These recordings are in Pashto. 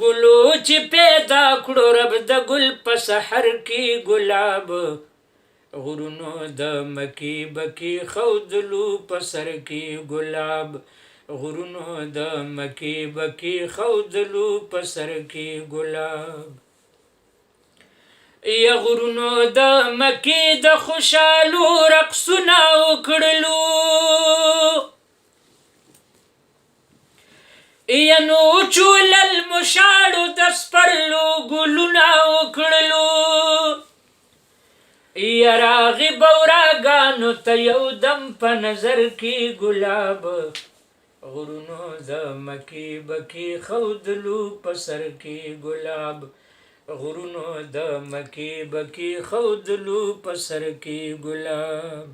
ګلو چې پیدا کړو رب د ګل په سحر کې ګلاب غرونو د مکی بکی خودلو په سر کې ګلاب غرونو د مکی بکی خودلو په سر کې ګلاب یا غرونو د مکی د خوشالو رقصونه وکړلو یا نو چولل مشاړو د سپرلو ګلونه وکړلو یا راغی بوراګانو ته یو دم په نظر کې ګلاب غرونو د مکی بکی خودلو په سر کې ګلاب غرونو د مکی بکی خودلو په سر کې ګلاب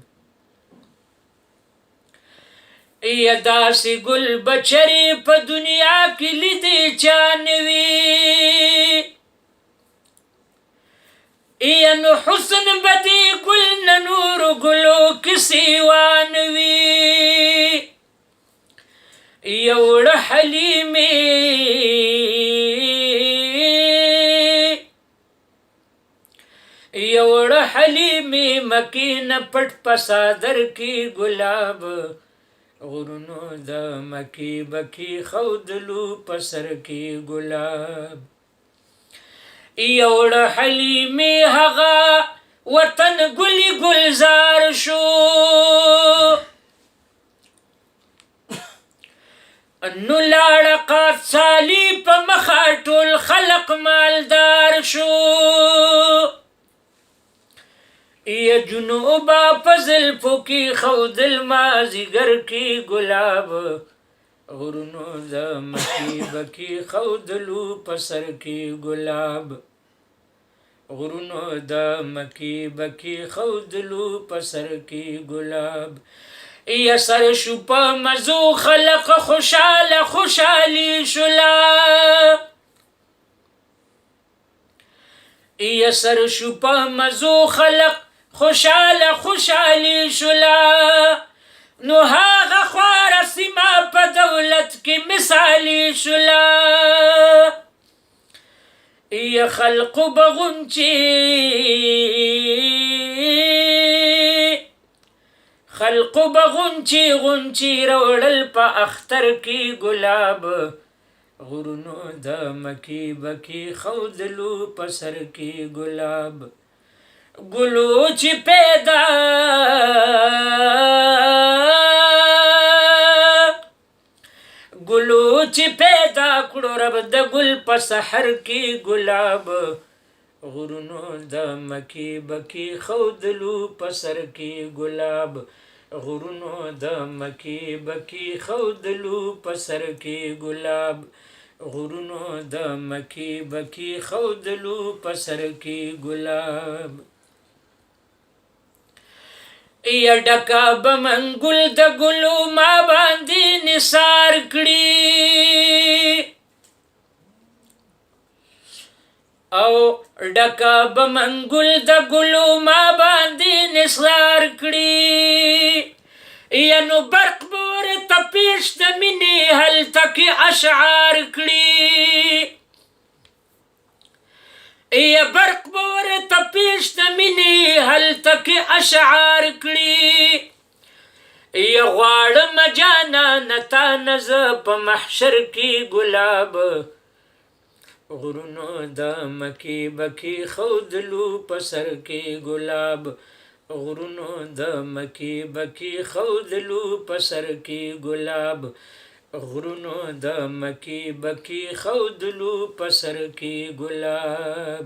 یا داسې ګل بچری په دنیا کې لیدې چا نه وي یا نو حسن بدی ګل نه نورو ګلو کې سیوان وي یا وړه حلیمې یا وړه حلیمې مکی نه پټ په صادر کې ګلاب غرونو د مکی بکی خودلو په سر کې ګلاب یا وړه حلیمې هغه وطن ګلی ګلزار شو نو لاړه قاصالي په مخه ټول خلق مالدار شو یا جنوبا پزلفو کی خودل مازیگر کی گلاب غرونو د مکی بکی خودلو پسر کی گلاب غرونو د مکی بکی خودلو پسر کی گلاب یا سر شو په مزو خلق خوشاله خوشالی شلا یا سر شو په مزو خلق خوشاله خوشالی شلا نو هاغه خواره سیمه په دولت کې مثالی شلا یا خلق بغنچی غنچی روړل په اختر کې ګلاب غرونو د مکی بکی خودلو په سر کې ګلاب ګلو چې پیدا کړو رب د ګل په سحر کې ګلاب غرونو د مکی بکی خودلو په سر کې ګلاب غرونو د مکی بکی خودلو په سر کې ګلاب غرونو د مکی بکی خودلو په سر کې ګلاب یا ډکا بمنګل د ګلو ما باندې نثار کړي او ډکا بمنګل د ګلو ما باندې نثار کړي یا نو برق بور تپیش د مینې هلته کې اشعار کړي یا برق بور تپیش د مینې هلته کې اشعار کړي یا غواړم جانانه تا نه زه په محشر کې ګلاب غرونو د مکی بکی خودلو په سر کې ګلاب غرونو د مکی بکی خودلو په سر کې ګلاب غرونو د مکی بکی خودلو په سر کې ګلاب